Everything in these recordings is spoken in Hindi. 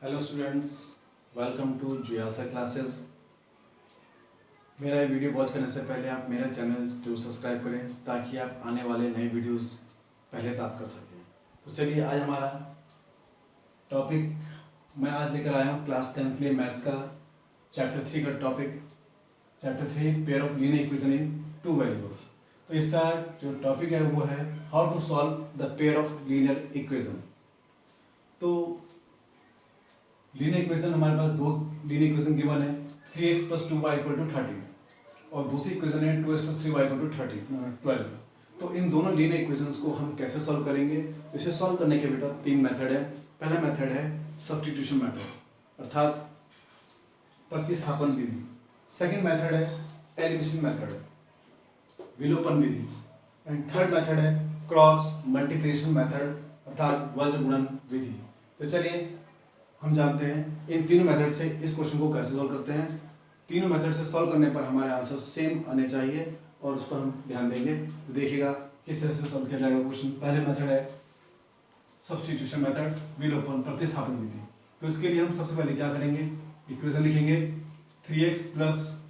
हेलो स्टूडेंट्स, वेलकम टू जुयासा क्लासेस। मेरा ये वीडियो वॉच करने से पहले आप मेरा चैनल जरूर सब्सक्राइब करें ताकि आप आने वाले नए वीडियोस पहले प्राप्त कर सकें। तो चलिए, आज हमारा टॉपिक मैं आज लेकर आया हूँ क्लास 10th के लिए मैथ्स का चैप्टर 3 का topic, chapter 3 pair of linear equation in two variables. तो इसका जो टॉपिक है वो है how to solve the pair of linear equation. तो लीनियर इक्वेशन हमारे पास दो लीनियर इक्वेशन गिवन है, 3x + 2y = 13 और दूसरी इक्वेशन है 2x + 3y = 12। तो इन दोनों लीनियर इक्वेशंस को हम कैसे सॉल्व करेंगे? तो इसे सॉल्व करने के बेटा तीन मेथड है। पहला मेथड है सब्स्टिट्यूशन मेथड अर्थात प्रतिस्थापन विधि। सेकंड मेथड है एलिमिनेशन मेथड, विलोपन विधि। एंड थर्ड मेथड है क्रॉस मल्टीप्लिकेशन मेथड अर्थात वज्र गुणन विधि। तो चलिए हम जानते हैं इन तीनों मेथड से इस क्वेश्चन को कैसे सॉल्व करते हैं। तीनों मेथड से सॉल्व करने पर हमारे आंसर सेम आने चाहिए और उस पर हम ध्यान देंगे। तो देखिएगा किस तरह से सॉल्व किया जाएगा क्वेश्चन। पहले मेथड है सब्स्टिट्यूशन मेथड, विलोपन प्रतिस्थापन विधि। तो इसके लिए हम सबसे पहले क्या करेंगे, इक्वेशन लिखेंगे 3x +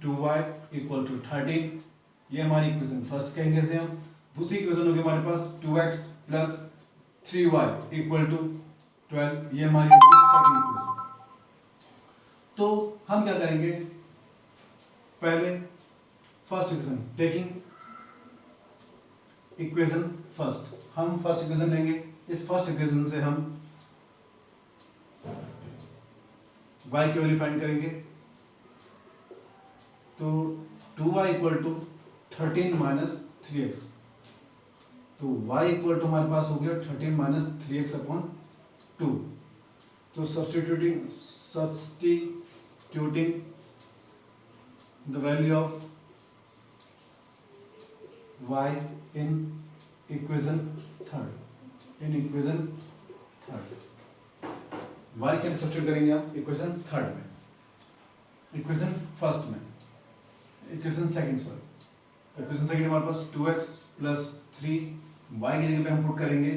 2y = 13। ये हमारी इक्वेशन फर्स्ट कहेंगे इसे हम। दूसरी इक्वेशन होगी हमारे पास 2x + 3y = 12। ये हमारी सेकंड इक्वेशन। तो हम क्या करेंगे, पहले first equation taking equation first, हम फर्स्ट इक्वेशन लेंगे। इस फर्स्ट इक्वेशन से हम y की वैल्यू फाइंड करेंगे। तो 2y = 13 - 3x। तो y = हमारे पास हो गया 13 - 3x/2। तो substituting the value of y in equation third, y कैसे सब्स्टिट्यूट करेंगे आप इक्वेशन थर्ड में, इक्वेशन फर्स्ट में, equation second sorry equation second हमारे पास 2x + 3y की जगह पे हम पुट करेंगे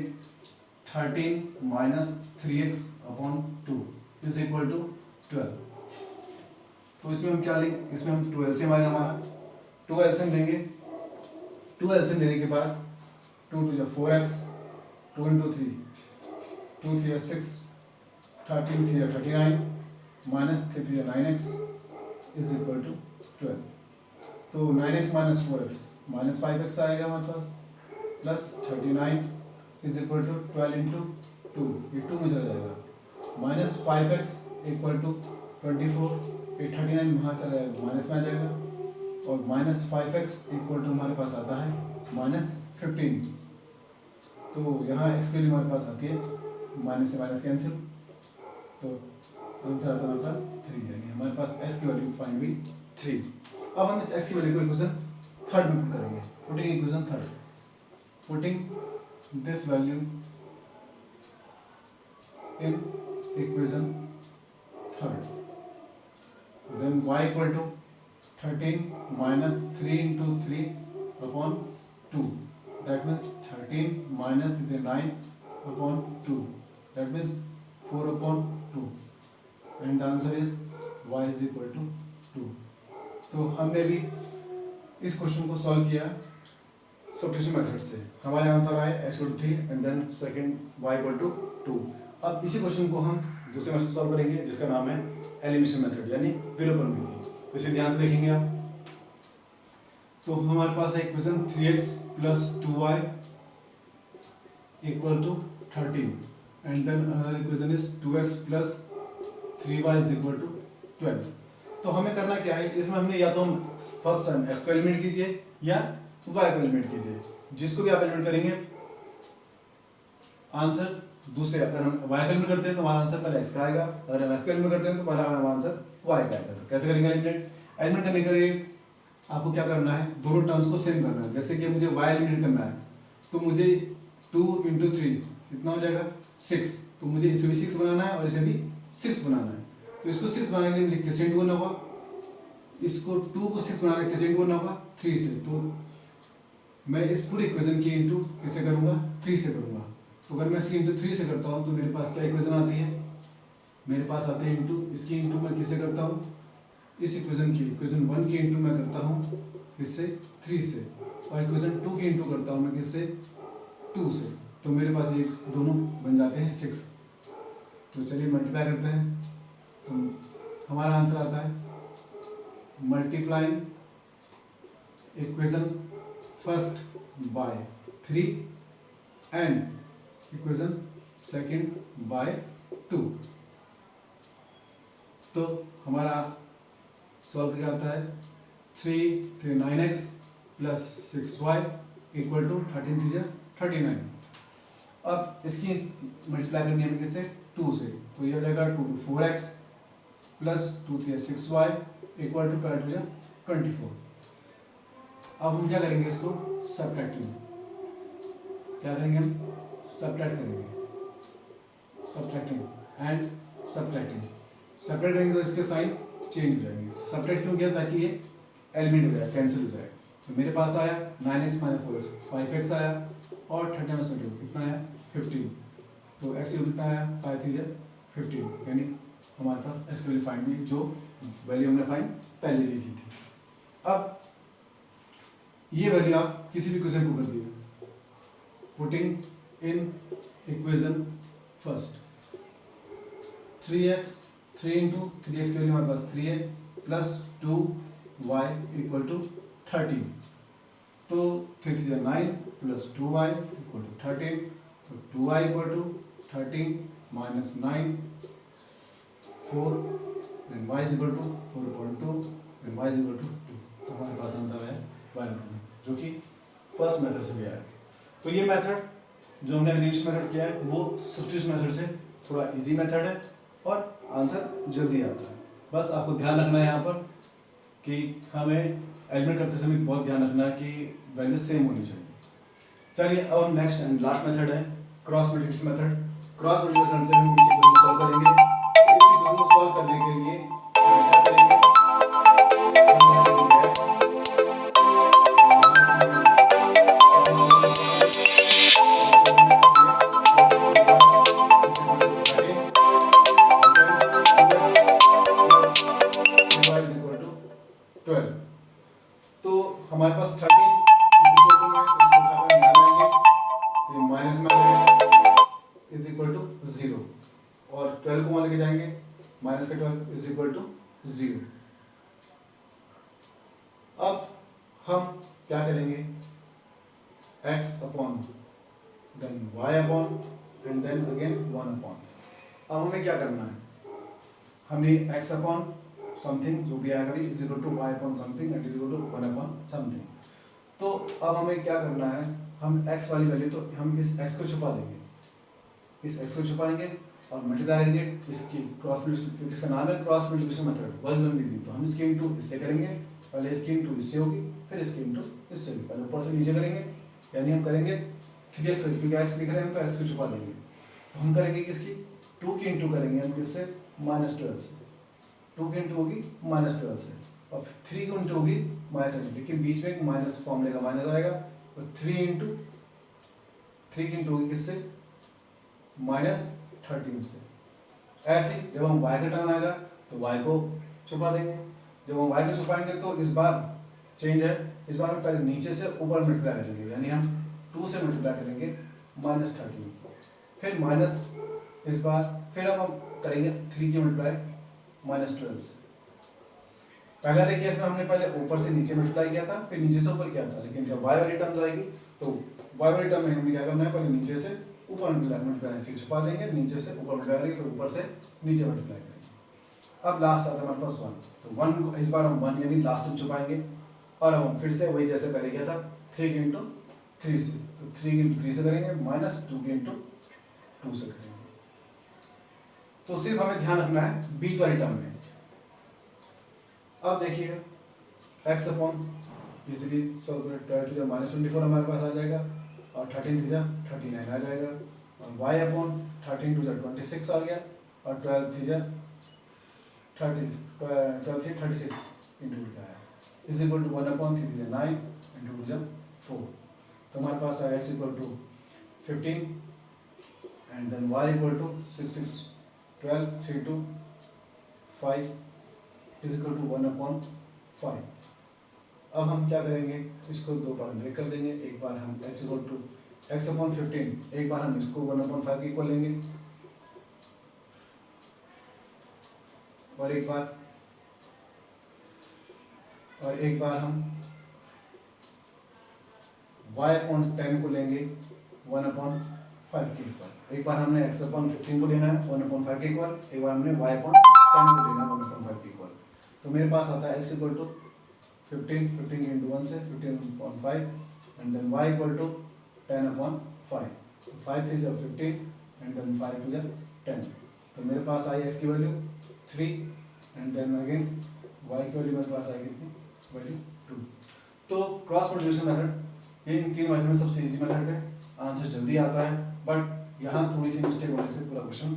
13 - 3x/2 = 12। तो इसमें हम क्या लेंगे, इसमें हम 2 एलसीएम आएगा हमारा। 2 एलसीएम लेंगे। 2 एलसीएम लेने के बाद 2 × 2 = 4x, 2 × 3 2 × 3 = 6, 13 × 3 = 39 - 3 × 3 = 9x = 12। तो 9x - 4x -5x आएगा हमारे पास, प्लस 39 = 12 × 2, ये 2 में चला जाएगा, -5x = 24, ये 39 वहाँ चला जाएगा, माइनस में आ जाएगा, और -5x = हमारे पास आता है -15। तो यहाँ x की वैल्यू हमारे पास आती है, माइनस से माइनस कैंसिल, तो आंसर आता है हमारे पास 3, यानी हमारे पास x की वैल्यू फाइंड हुई 3। अब हम इस x की वैल्यू को इक्वेशन थर्ड में पुट करेंगे। Putting equation third, putting this value in equation third, then y = 13 - 3 × 3/2, that means 13 - 9/2, that means 4/2, and the answer is y = 2। तो हमने भी इस क्वेश्चन को सॉल्व किया सब्स्टिट्यूशन मेथड से। हमारे आंसर आए x = 3 and then second y = 2। अब इसी क्वेश्चन को हम दूसरे मेथड से सॉल्व करेंगे जिसका नाम है एलिमिनेशन मेथड यानी विलोपन विधि। तो इसे ध्यान से देखेंगे आप। तो हमारे पास है equation 3x + 2y = 13 and then another equation is 2x + 3y = 12। तो हमें करना क्या है, इसमें हमने या तो हम फर्स्ट टाइम x को एलिमिनेट कीजिए या y को एलिमिनेट कीजिए, जिसको भी आप एलिमिनेट करेंगे आंसर दूसरे। अगर हम y को एलिमिनेट करते हैं तो हमारा आंसर पहले x का आएगा, अगर हम x को एलिमिनेट करते हैं तो पहला हमारा आंसर y का आएगा। तो कैसे करेंगे एलिमिनेट? एलिमिनेट करने के लिए आपको क्या करना है, दोनों टर्म्स को सेम करना है। जैसे कि मुझे y एलिमिनेट करना है तो मुझे 2 × 3 कितना हो जाएगा 6, तो मुझे इसे भी 6 बनाना है और इसे भी 6 बनाना है। तो इसको 6 बनाने के लिए मुझे किससे इंटू करना होगा, इसको 2 को 6 बनाने किससे इंटू करना होगा 3 से। तो मैं इस पूरी इक्वेशन की इंटू किससे करूँगा 3 से करूँगा। तो अगर मैं इसकी इंटू 3 से करता हूँ तो मेरे पास क्या इक्वेशन आती है, मेरे पास आते हैं इंटू, इसकी इंटू मैं किसे करता हूँ, इस इक्वेशन की इक्वेशन 1 की इंटू मैं करता हूँ किससे 3 से, और इक्वेशन 2 की इंटू करता हूँ मैं किससे 2 से। तो मेरे पास ये दोनों बन जाते हैं 6। तो चलिए मल्टीप्लाई करते हैं, तो हमारा आंसर आता है multiplying equation first by 3 and equation second by 2। तो हमारा सॉल्व क्या आता है 3 9x plus 6y equal to 13 3 39। अब इसकी मल्टीप्लाई करनी है हमें किससे 2 से, तो ये हो जाएगा 2 to 4x plus 2 3 6y equal to 12 2 24। अब हम क्या करेंगे, इसको सब्ट्रैक्टिंग, क्या करेंगे हम सब्ट्रैक्ट करेंगे, सब्ट्रैक्टिंग एंड सब्ट्रैक्टिंग। सब्ट्रैक्ट करेंगे तो इसके साइन चेंज हो जाएंगे। सब्ट्रैक्ट क्यों किया, ताकि ये एलिमेंट हो जाए, कैंसिल हो जाए। तो मेरे पास आया 9x माइनस 4x 5x आया, और 30 माइनस 22 कितना आया 15। तो x कितना आया 5 3 15, यानी हमारे पास x की वैल्यू फाइंड हुई, जो वैल्यू हमने फाइंड पहले भी की थी। अब ये वैल्यू आप किसी भी क्वेश्चन को कर दिए, putting in equation first 3x 3 into 3x की वैल्यू हमारे पास 3 है प्लस 2y इक्वल टू 13। तो 3 3 9 प्लस 2y इक्वल टू 13। तो 2y equal to 13 minus 9 4, then y is equal to 4.2, then y is equal to 2। तो हमारे पास आंसर है y, जो कि फर्स्ट मेथड से भी आया। तो ये मेथड जो हमने इनिशियल मेथड किया है वो सब्स्टिट्यूशन मेथड से थोड़ा इजी मेथड है और आंसर जल्दी आता है। बस आपको ध्यान रखना है यहाँ पर कि हमें एलिमिनेट करते समय बहुत ध्यान रखना है कि वैल्यू सेम होनी चाहिए। चलिए अब हम नेक्स्ट एंड लास्ट मेथड है cross multiplication method. Cross multiplication से हम इस इक्वेशन को सॉल्व करेंगे। इस इक्वेशन को सॉल्व करने के लिए हम क्या करेंगे, तो हमारे पास 13 इज इक्वल टू में इसको उठाकर यहाँ लाएंगे, ये माइनस में इज इक्वल टू 0, और 12 को वहाँ लेके जाएंगे, माइनस का 12 इज इक्वल टू 0। अब हम क्या करेंगे, x upon then y upon and then again 1 upon. अब हमें क्या करना है, हमने x अपॉन समथिंग जो भी आएगा is equal to y upon something and is equal to 1 upon something. तो अब हमें क्या करना है, हम x वाली वैल्यू, तो हम इस x को छुपा देंगे, इस x को छुपाएंगे और मल्टीप्लाई करेंगे इसकी क्रॉस मल्टीप्लिकेशन, क्योंकि इसका नाम है क्रॉस मल्टीप्लिकेशन मेथड, वर्जन विधि। तो हम इसकी इनटू इससे करेंगे, पहले इसकी इनटू इससे होगी, फिर इसकी इनटू इससे होगी, पहले ऊपर से नीचे करेंगे, यानी हम करेंगे 3x, क्योंकि x लिख रहे हैं तो x को छुपा देंगे। तो हम करेंगे किसकी 2 की इनटू करेंगे हम किससे -12 से, 2 की इंटू होगी -12 से, और 3 की इंटू होगी -13, लेकिन बीच में एक माइनस फॉर्म लेगा, माइनस आएगा, तो 3 की इंटू होगी किससे -13 से। ऐसे जब हम y का टर्म आएगा तो y को छुपा देंगे, जब हम y को छुपाएंगे तो इस बार चेंज है, इस बार हम पहले नीचे से ऊपर मल्टीप्लाई करेंगे, यानी हम 2 से मल्टीप्लाई करेंगे -13, फिर माइनस इस बार, फिर अब हम करेंगे 3 की मल्टीप्लाई -12 से। पहले वाले केस में हमने पहले ऊपर से नीचे मल्टीप्लाई किया था, फिर नीचे से ऊपर किया था, लेकिन जब y वाली टर्म्स आएगी तो y वाली टर्म में हमें क्या करना है, पहले नीचे से ऊपर मल्टीप्लाई से छुपा देंगे, नीचे से ऊपर मल्टीप्लाई करेंगे, फिर ऊपर से नीचे मल्टीप्लाई करेंगे। अब लास्ट आता है हमारे पास 1, तो 1 को इस बार हम 1 यानी लास्ट में छुपाएंगे, और अब हम फिर से वही जैसे पहले किया था 3 की इंटू 3 से, तो 3 की इंटू 3 से करेंगे, -2 की इंटू 2 से करेंगे। तो सिर्फ हमें ध्यान रखना है बीच वाली टर्म में। अब देखिए x अपॉन इजीली सॉल्व करें, 12 -24 हमारे पास आ जाएगा, और 13 39 आ जाएगा, और y अपॉन 13 26 आ गया, और 12 36 इंटू आया, is equal to 1 upon 3 9 into 4। तो हमारे पास आया x equal to 15 and then y equal to 6 12 3 to 5 is equal to 1/5। अब हम क्या करेंगे, इसको दो बार ब्रेक कर देंगे। एक बार हम x इक्वल टू x/15, एक बार हम इसको 1/5 के इक्वल लेंगे, और एक बार हम y/10 को लेंगे 1/5 के इक्वल। एक बार हमने x/15 को लेना है 1/5 के इक्वल, एक बार हमने y/10 को लेना है 1/5 के इक्वल। तो मेरे पास आता है x इक्वल टू 15 इंटू 1 से 15/5 and then y equal to 10/5। 5 3 जब 15 एंड देन 5 2 जब 10। तो मेरे पास आई x की value 3 and then again y की वैल्यू मेरे पास आई कितनी, वैल्यू 2। तो क्रॉस मल्टीप्लिकेशन मेथड ये इन तीन मेथड में सबसे इजी मेथड है, आंसर जल्दी आता है, बट यहाँ थोड़ी सी मिस्टेक होने से पूरा क्वेश्चन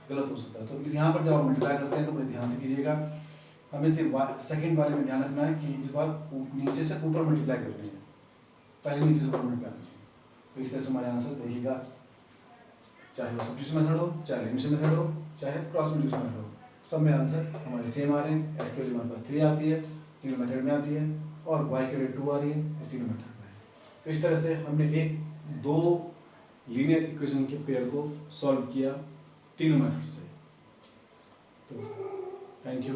गलत हो सकता है। तो यहाँ पर जब आप मल्टीप्लाई करते हैं तो बड़े ध्यान से कीजिएगा। हमें सिर्फ सेकंड वाले में ध्यान रखना है कि इस बार नीचे से ऊपर मल्टीप्लाई करनी है, पहले नीचे से ऊपर मल्टीप्लाई करनी है। तो इस तरह से हमारे आंसर देखिएगा, चाहे वो सब्स्टिट्यूशन मेथड हो, चाहे एलिमिनेशन मेथड हो, चाहे क्रॉस मल्टीप्लिकेशन मेथड हो, सब में आंसर हमारे सेम आ रहे हैं। x की वैल्यू हमारे पास 3 आती है, तीनों मेथड में आती है, और y की वैल्यू 2 आ रही है, ये तीनों मेथड में है। तो इस तरह से हमने दो लीनियर इक्वेशन के पेयर को सॉल्व किया तीनों मेथड से। तो थैंक यू।